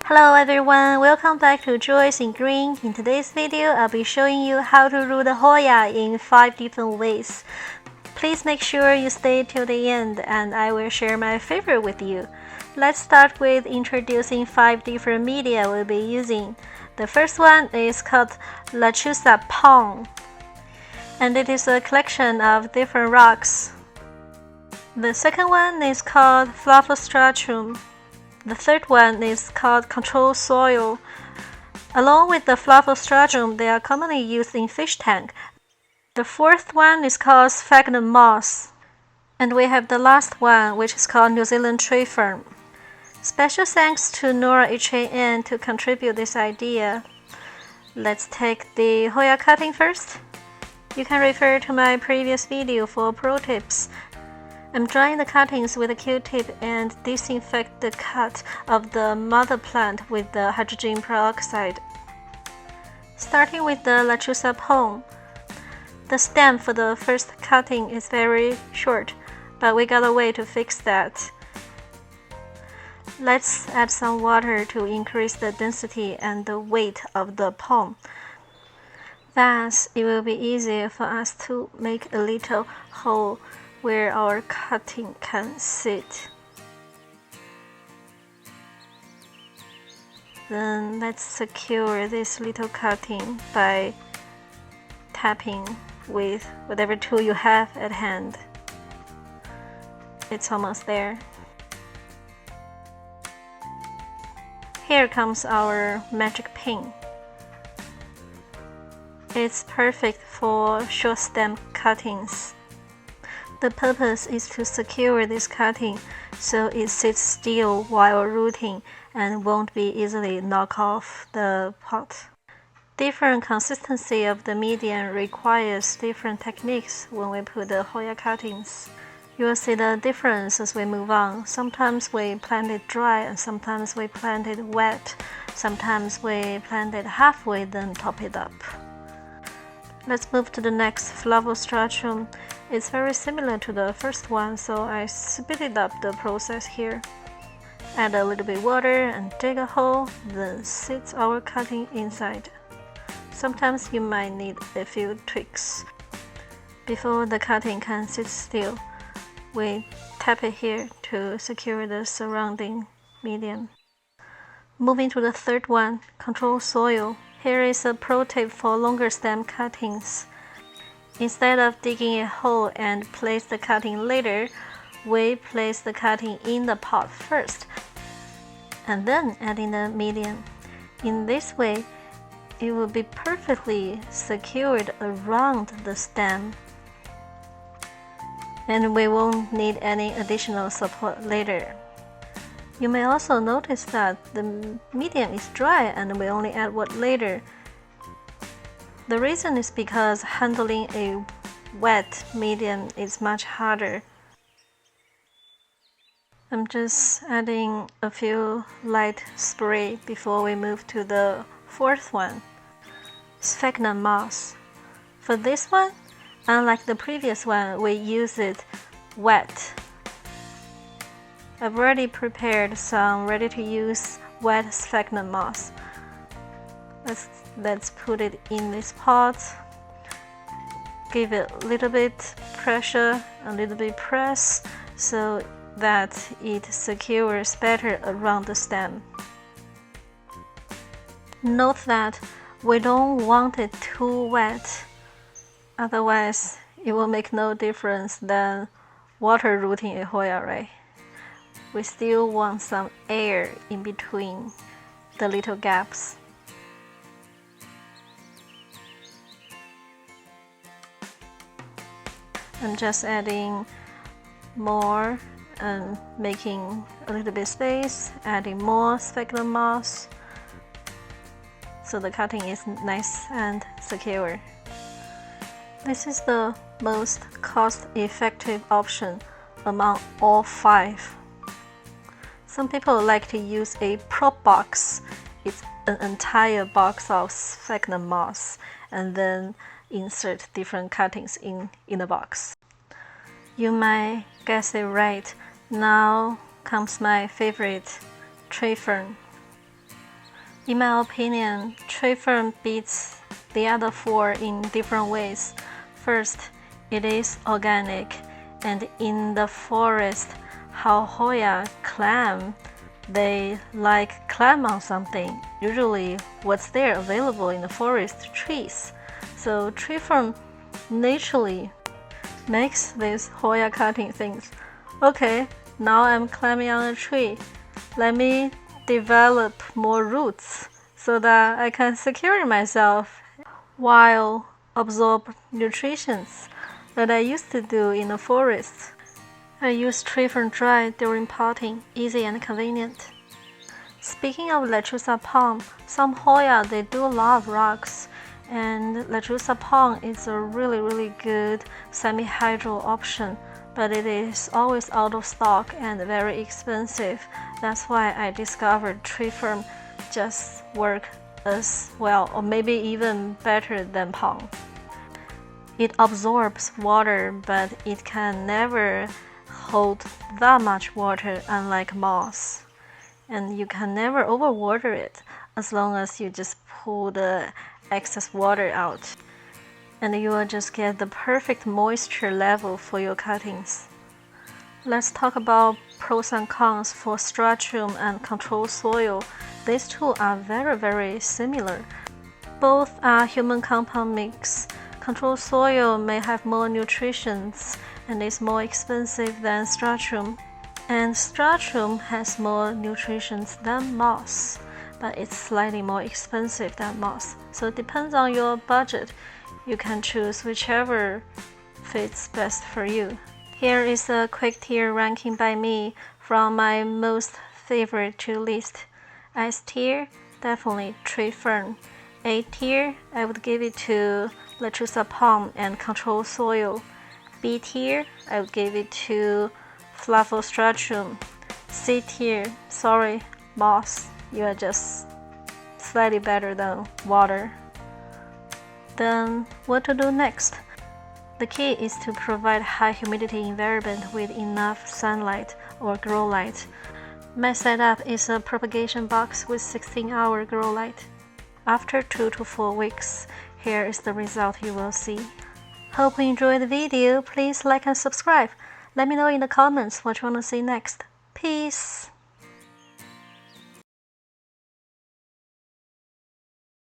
Hello everyone, welcome back to Joyce in Green. In today's video, I'll be showing you how to root the Hoya in 5 different ways. Please make sure you stay till the end and I will share my favorite with you. Let's start with introducing 5 different media we'll be using. The first one is called Lechuza Pong, and it is a collection of different rocks. The second one is called Flavostratrum. The third one is called control soil. Along with the Flavostratrum, they are commonly used in fish tank. The fourth one is called sphagnum moss. And we have the last one, which is called New Zealand tree fern. Special thanks to Nora HAN to contribute this idea. Let's take the Hoya cutting first. You can refer to my previous video for pro tips. I'm drying the cuttings with a Q-tip and disinfect the cut of the mother plant with the hydrogen peroxide. Starting with the Lechuza Pong. The stem for the first cutting is very short, but we got a way to fix that. Let's add some water to increase the density and the weight of the pong. Thus, it will be easier for us to make a little hole where our cutting can sit. Then let's secure this little cutting by tapping with whatever tool you have at hand. It's almost there. Here comes our magic pin. It's perfect for short stem cuttings. The purpose is to secure this cutting so it sits still while rooting and won't be easily knocked off the pot. Different consistency of the medium requires different techniques when we put the Hoya cuttings. You will see the difference as we move on. Sometimes we plant it dry and sometimes we plant it wet. Sometimes we plant it halfway then top it up. Let's move to the next Flavostratrum. It's very similar to the first one, so I speeded up the process here. Add a little bit water and dig a hole, then sit our cutting inside. Sometimes you might need a few tweaks. Before the cutting can sit still, we tap it here to secure the surrounding medium. Moving to the third one, control soil. Here is a pro tip for longer stem cuttings. Instead of digging a hole and place the cutting later, we place the cutting in the pot first and then adding the medium. In this way, it will be perfectly secured around the stem, and we won't need any additional support later. You may also notice that the medium is dry and we only add wood later. The reason is because handling a wet medium is much harder. I'm just adding a few light spray before we move to the fourth one, sphagnum moss. For this one, unlike the previous one, we use it wet. I've already prepared some ready-to-use wet sphagnum moss. Let's put it in this pot. Give it a little bit pressure, a little bit press, so that it secures better around the stem. Note that we don't want it too wet, otherwise it will make no difference than water rooting a Hoya, right? We still want some air in between the little gaps. I'm just adding more and making a little bit space, adding more sphagnum moss so the cutting is nice and secure. This is the most cost-effective option among all 5. Some people like to use a prop box. It's an entire box of sphagnum moss and then insert different cuttings in the box. You might guess it right. Now comes my favorite, tree fern. In my opinion, tree fern beats the other four in different ways. First, it is organic, and in the forest, how Hoya climb, they like climb on something, usually what's there available in the forest, trees. So tree fern naturally makes these Hoya cutting things. Okay, now I'm climbing on a tree. Let me develop more roots so that I can secure myself while absorb nutrition that I used to do in the forest. I use tree fern dry during potting, easy and convenient. Speaking of Lechusa palm, some Hoya they do love rocks, and Lechusa palm is a really good semi-hydro option, but it is always out of stock and very expensive. That's why I discovered tree fern just work as well, or maybe even better than palm. It absorbs water, but it can never hold that much water, unlike moss. And you can never overwater it as long as you just pull the excess water out. And you will just get the perfect moisture level for your cuttings. Let's talk about pros and cons for Stratchum and control soil. These two are very similar. Both are human compound mix. Control soil may have more nutrition and is more expensive than Stratchum. And Stratchum has more nutrition than moss, but it's slightly more expensive than moss. So it depends on your budget. You can choose whichever fits best for you. Here is a quick tier ranking by me from my most favorite to least. S tier, definitely tree fern. A tier, I would give it to Lechusa palm and control soil. B tier, I would give it to Fluffostratchum. C tier, sorry, moss, you are just slightly better than water. Then what to do next? The key is to provide high humidity environment with enough sunlight or grow light. My setup is a propagation box with 16-hour grow light. After 2 to 4 weeks, here is the result you will see. Hope you enjoyed the video. Please like and subscribe. Let me know in the comments what you want to see next. Peace!